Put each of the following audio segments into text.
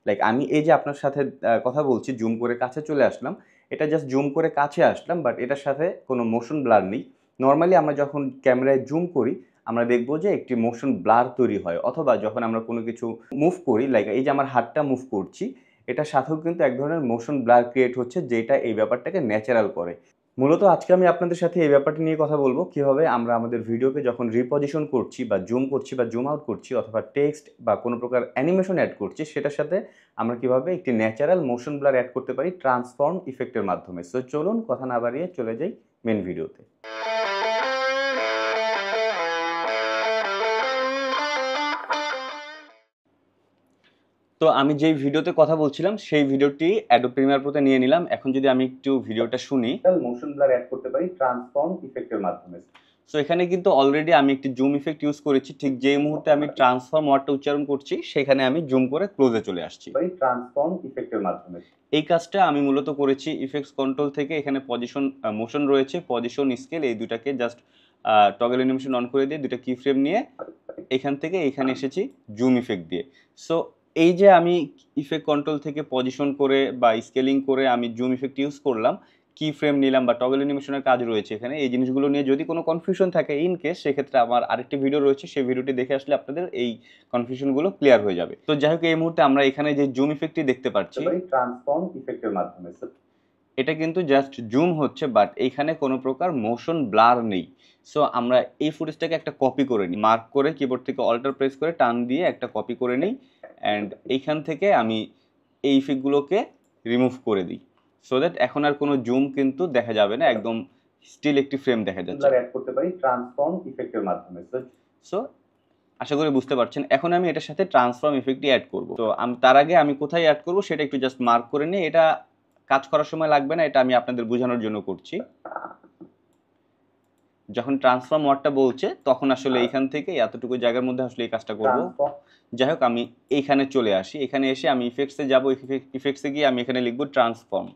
Like আমি এই যে আপনার সাথে কথা বলছি, জুম করে কাছে চলে আসলাম, এটা জাস্ট জুম করে কাছে আসলাম, বাট এটার সাথে কোনো মোশন ব্লার নেই। নর্মালি আমরা যখন ক্যামেরায় জুম করি আমরা দেখব যে একটি মোশন ব্লার তৈরি হয়, অথবা যখন আমরা কোনো কিছু মুভ করি, লাইক এই যে আমার হাতটা মুভ করছি, এটার সাথেও কিন্তু এক ধরনের মোশন ব্লার ক্রিয়েট হচ্ছে, যেটা এই ব্যাপারটাকে ন্যাচারাল করে। মূলত আজকে আমি আপনাদের সাথে এই ব্যাপারটা নিয়ে কথা বলবো, কিভাবে আমরা আমাদের ভিডিওকে যখন রিপজিশন করছি বা জুম করছি বা জুম আউট করছি, অথবা টেক্সট বা কোনো প্রকার অ্যানিমেশন অ্যাড করছি, সেটার সাথে আমরা কিভাবে একটি ন্যাচারাল মোশন ব্লার অ্যাড করতে পারি ট্রান্সফর্ম ইফেক্টের মাধ্যমে। সো চলুন কথা না বাড়িয়ে চলে যাই মেন ভিডিওতে। তো আমি যেই ভিডিওতে কথা বলছিলাম সেই ভিডিওটি অ্যাডোব প্রিমিয়ার প্রোতে নিয়ে নিলাম। এখন যদি আমি একটু ভিডিওটা শুনি, মোশন ব্লার অ্যাড করতে পারি ট্রান্সফর্ম ইফেক্টের মাধ্যমে। সো এখানে কিন্তু অলরেডি আমি একটি জুম ইফেক্ট ইউজ করেছি। ঠিক যেই মুহূর্তে আমি ট্রান্সফর্ম ওয়ার্ডটা উচ্চারণ করছি, সেখানে আমি জুম করে ক্লোজে চলে আসছি ট্রান্সফর্ম ইফেক্টের মাধ্যমে। এই কাজটা আমি মূলত করেছি ইফেক্টস কন্ট্রোল থেকে। এখানে পজিশন মোশন রয়েছে, পজিশন স্কেল, এই দুটাকে জাস্ট টগল অ্যানিমেশন অন করে দিয়ে দুটো কি ফ্রেম নিয়ে এখান থেকে এখানে এসেছি জুম ইফেক্ট দিয়ে। সো এই যে আমি ইফেক্ট কন্ট্রোল থেকে পজিশন করে বা স্কেলিং করে আমি জুম ইফেক্ট ইউজ করলাম, কি ফ্রেম নিলাম বা টগল অ্যানিমেশনের কাজ রয়েছে এখানে, এই জিনিসগুলো নিয়ে যদি কোনো কনফিউশন থাকে ইন কেস, সেক্ষেত্রে আমার আরেকটি ভিডিও রয়েছে, সেই ভিডিওটি দেখে আসলে আপনাদের এই কনফিউশনগুলো ক্লিয়ার হয়ে যাবে। তো যাই হোক, এই মুহূর্তে আমরা এখানে যে জুম ইফেক্টটি দেখতে পাচ্ছি ট্রান্সফর্ম ইফেক্টের মাধ্যমে, এটা কিন্তু জাস্ট জুম হচ্ছে, বাট এইখানে কোনো প্রকার মোশন ব্লার নেই। সো আমরা এই ফুটেজটাকে একটা কপি করে নিই, মার্ক করে কিবোর্ড থেকে অল্টার প্রেস করে টান দিয়ে একটা কপি করে নিই, অ্যান্ড এইখান থেকে আমি এই ইফেক্টগুলোকে রিমুভ করে দিই, সো দ্যাট এখন আর কোনো জুম কিন্তু দেখা যাবে না, একদম স্টিল একটি ফ্রেম দেখা যাচ্ছে। অ্যাড করতে পারি ট্রান্সফর্ম ইফেক্টের মাধ্যমে। সো আশা করি বুঝতে পারছেন। এখন আমি এটার সাথে ট্রান্সফর্ম ইফেক্টই অ্যাড করব। তো আমি তার আগে আমি কোথায় অ্যাড করব সেটা একটু জাস্ট মার্ক করে নিই। এটা কাজ করার সময় লাগবে না, এটা আমি আপনাদের বোঝানোর জন্য করছি। যখন ট্রান্সফর্ম ওয়ার্ডটা বলছে তখন আসলে এইখান থেকে এতটুকু জায়গার মধ্যে আসলে এই কাজটা করব। যাই হোক, আমি এইখানে চলে আসি, এখানে এসে আমি ইফেক্টসে যাব, ইফেক্টসে গিয়ে আমি এখানে লিখব ট্রান্সফর্ম।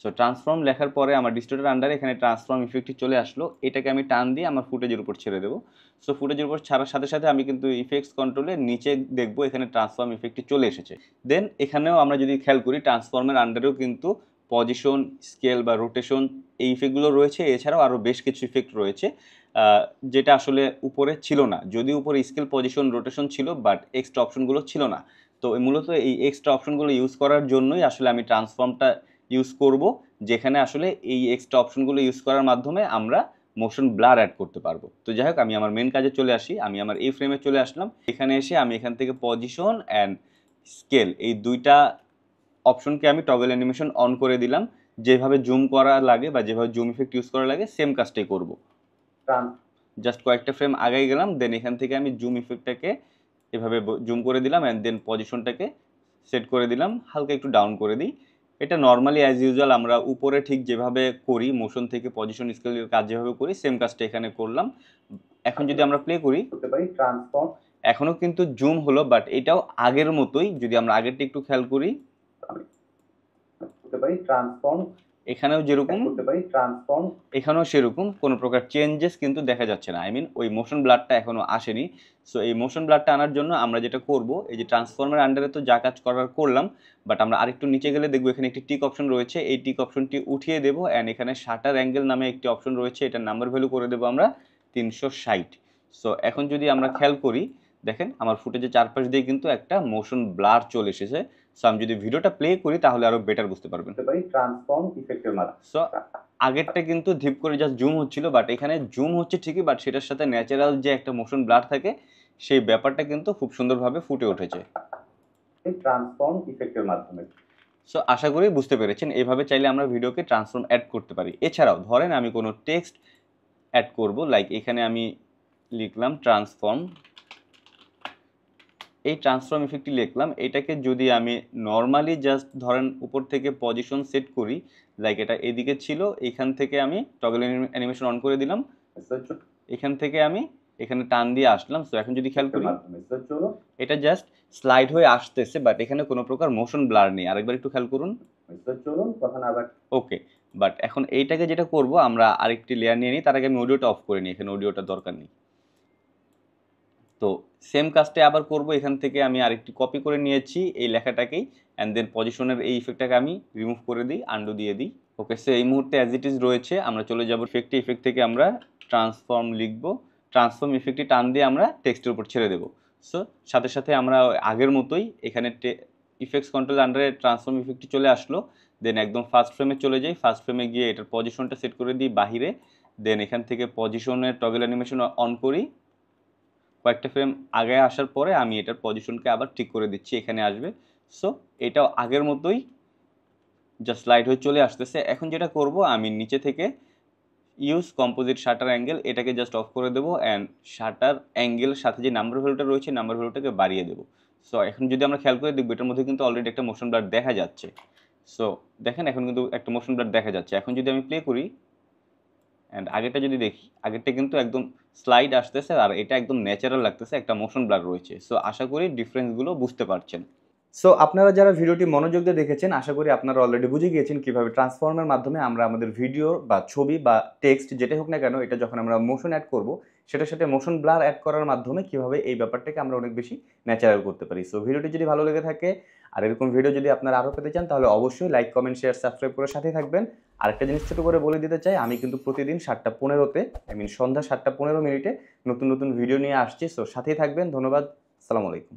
সো ট্রান্সফর্ম লেখার পরে আমার ডিস্টোর্টের আন্ডারে এখানে ট্রান্সফর্ম ইফেক্টটি চলে আসলো, এটাকে আমি টান দিয়ে আমার ফুটেজের উপর ছেড়ে দেবো। সো ফুটেজের উপর ছাড়ার সাথে সাথে আমি কিন্তু ইফেক্টস কন্ট্রোলের নিচে দেখবো এখানে ট্রান্সফর্ম ইফেক্টটি চলে এসেছে। দেন এখানেও আমরা যদি খেয়াল করি, ট্রান্সফর্মের আন্ডারেও কিন্তু পজিশন, স্কেল বা রোটেশন, এই ইফেক্টগুলো রয়েছে। এছাড়াও আরও বেশ কিছু ইফেক্ট রয়েছে যেটা আসলে উপরে ছিল না। যদি উপরে স্কেল, পজিশন, রোটেশন ছিল, বাট এক্সট্রা অপশনগুলো ছিল না। তো মূলত এই এক্সট্রা অপশনগুলো ইউজ করার জন্যই আসলে আমি ট্রান্সফর্মটা ইউজ করব, যেখানে আসলে এই এক্সট্রা অপশনগুলো ইউজ করার মাধ্যমে আমরা মোশন ব্লার অ্যাড করতে পারবো। তো যাই হোক, আমি আমার মেন কাজে চলে আসি, আমি আমার এই ফ্রেমে চলে আসলাম। এখানে এসে আমি এখান থেকে পজিশন অ্যান্ড স্কেল, এই দুইটা অপশনকে আমি টগল অ্যানিমেশন অন করে দিলাম। যেভাবে জুম করা লাগে বা যেভাবে জুম ইফেক্ট ইউজ করা লাগে সেম কাজটাই করব। জাস্ট কয়েকটা ফ্রেম আগাই গেলাম, দেন এখান থেকে আমি জুম ইফেক্টটাকে এভাবে জুম করে দিলাম, অ্যান্ড দেন পজিশনটাকে সেট করে দিলাম, হালকা একটু ডাউন করে দিই। এটা নর্মালি অ্যাজ ইউজুয়াল আমরা উপরে ঠিক যেভাবে করি, মোশন থেকে পজিশন স্কেলের কাজ যেভাবে করি, সেম কাজটা এখানে করলাম। এখন যদি আমরা প্লে করি, ট্রান্সফর্ম এখনো কিন্তু জুম হলো, বাট এটাও আগের মতোই। যদি আমরা আগেরটা একটু খেয়াল করি, ট্রান্সফর্ম এখানেও যেরকম, ট্রান্সফর্ম এখানেও সেরকম, কোনো প্রকার চেঞ্জেস কিন্তু দেখা যাচ্ছে না। আই মিন ওই মোশন ব্লারটা এখনো আসেনি। সো এই মোশন ব্লারটা আনার জন্য আমরা যেটা করব, এই যে ট্রান্সফর্মের আন্ডারে তো যা কাজ করার করলাম, বাট আমরা আরেকটু নিচে গেলে দেখবো এখানে একটি টিক অপশন রয়েছে। এই টিক অপশনটি উঠিয়ে দেবো, অ্যান্ড এখানে শাটার অ্যাঙ্গেল নামে একটি অপশন রয়েছে, এটার নাম্বার ভ্যালু করে দেবো আমরা 360। সো এখন যদি আমরা খেয়াল করি, দেখেন আমার ফুটেজের চারপাশ দিয়ে কিন্তু একটা মোশন ব্লার চলে এসেছে। সো আমি যদি ভিডিওটা প্লে করি তাহলে আরো বেটার বুঝতে পারবেন। ট্রান্সফর্ম ইফেক্টের মাধ্যমে। সো আগেরটা কিন্তু ধীপ করে জাস্ট জুম হচ্ছিল, বাট এখানে জুম হচ্ছে ঠিকই, বাট সেটার সাথে ন্যাচারাল যে একটা মোশন ব্লার থাকে, সেই ব্যাপারটা কিন্তু খুব সুন্দরভাবে ফুটে উঠেছে ট্রান্সফর্ম ইফেক্টের মাধ্যমে। সো আশা করি বুঝতে পেরেছেন। এইভাবে চাইলে আমরা ভিডিওকে ট্রান্সফর্ম অ্যাড করতে পারি। এছাড়াও ধরেন আমি কোনো টেক্সট অ্যাড করব, লাইক এখানে আমি লিখলাম ট্রান্সফর্ম, এই ট্রান্সফর্ম ইফেক্টটি লিখলাম। এটাকে যদি আমি নর্মালি জাস্ট ধরেন উপর থেকে পজিশন সেট করি, লাইক এটা এদিকে ছিল, এখান থেকে আমি টগল অ্যানিমেশন অন করে দিলাম, এখান থেকে আমি এখানে টান দিয়ে আসলাম। সো এখন যদি খেয়াল করি, এটা জাস্ট স্লাইড হয়ে আসতেছে, বাট এখানে কোনো প্রকার মোশন ব্লার নেই। আরেকবার একটু খেয়াল করুন, ওকে। বাট এখন এইটাকে যেটা করব, আমরা আরেকটি লেয়ার নিয়ে নিই। তার আগে আমি অডিওটা অফ করে নিই, এখানে অডিওটা দরকার নেই। তো সেম কাজটা আবার করব, এখান থেকে আমি আরেকটি কপি করে নিয়েছি এই লেখাটাকেই, অ্যান্ড দেন পজিশনের এই ইফেক্টটাকে আমি রিমুভ করে দিই, আন্ডু দিয়ে দিই। ওকে, সো এই মুহূর্তে অ্যাজ ইট ইজ রয়েছে। আমরা চলে যাব ইফেক্ট থেকে আমরা ট্রান্সফর্ম লিখব, ট্রান্সফর্ম ইফেক্টটি টান দিয়ে আমরা টেক্সটের উপর ছেড়ে দেবো। সো সাথে সাথে আমরা আগের মতোই এখানে ইফেক্টস কন্ট্রোল আন্ডারে ট্রান্সফর্ম ইফেক্টটি চলে আসলো। দেন একদম ফার্স্ট ফ্রেমে চলে যাই, ফার্স্ট ফ্রেমে গিয়ে এটার পজিশনটা সেট করে দিই বাহিরে। দেন এখান থেকে পজিশনের টগল অ্যানিমেশন অন করি, কয়েকটা ফ্রেম আগে আসার পরে আমি এটার পজিশনকে আবার ঠিক করে দিচ্ছি, এখানে আসবে। সো এটাও আগের মতোই জাস্ট স্লাইড হয়ে চলে আসতেছে। এখন যেটা করব, আমি নিচে থেকে ইউজ কম্পোজিট শাটার অ্যাঙ্গেল এটাকে জাস্ট অফ করে দেবো, অ্যান্ড শাটার অ্যাঙ্গেল সাথে যে নাম্বার ভ্যালুটা রয়েছে নাম্বার ভ্যালুটাকে বাড়িয়ে দেবো। সো এখন যদি আমরা খেয়াল করে দেখবো এটার মধ্যে কিন্তু অলরেডি একটা মোশন ব্লার দেখা যাচ্ছে। সো দেখেন এখন কিন্তু একটা মোশন ব্লার দেখা যাচ্ছে। এখন যদি আমি প্লে করি অ্যান্ড আগেরটা যদি দেখি, আগেরটা কিন্তু একদম স্লাইড আসতেছে আর এটা একদম ন্যাচারাল লাগতেছে, একটা মোশন ব্লার রয়েছে। সো আশা করি ডিফারেন্সগুলো বুঝতে পারছেন। সো আপনারা যারা ভিডিওটি মনোযোগ দিয়ে দেখেছেন, আশা করি আপনারা অলরেডি বুঝে গিয়েছেন কিভাবে ট্রান্সফর্মের মাধ্যমে আমরা আমাদের ভিডিও বা ছবি বা টেক্সট যেটাই হোক না কেন, এটা যখন আমরা মোশন অ্যাড করব সেটার সাথে মোশন ব্লার অ্যাড করার মাধ্যমে কিভাবে এই ব্যাপারটাকে আমরা অনেক বেশি ন্যাচারাল করতে পারি। সো ভিডিওটি যদি ভালো লেগে থাকে আর এরকম ভিডিও যদি আপনারা আরও পেতে চান, তাহলে অবশ্যই লাইক, কমেন্ট, শেয়ার, সাবস্ক্রাইব করে সাথেই থাকবেন। আরেকটা জিনিস ছোটো করে বলে দিতে চাই, আমি কিন্তু প্রতিদিন 7:15-তে সন্ধ্যা 7:15 নতুন নতুন ভিডিও নিয়ে আসছি। সো সাথেই থাকবেন। ধন্যবাদ। আসসালামু আলাইকুম।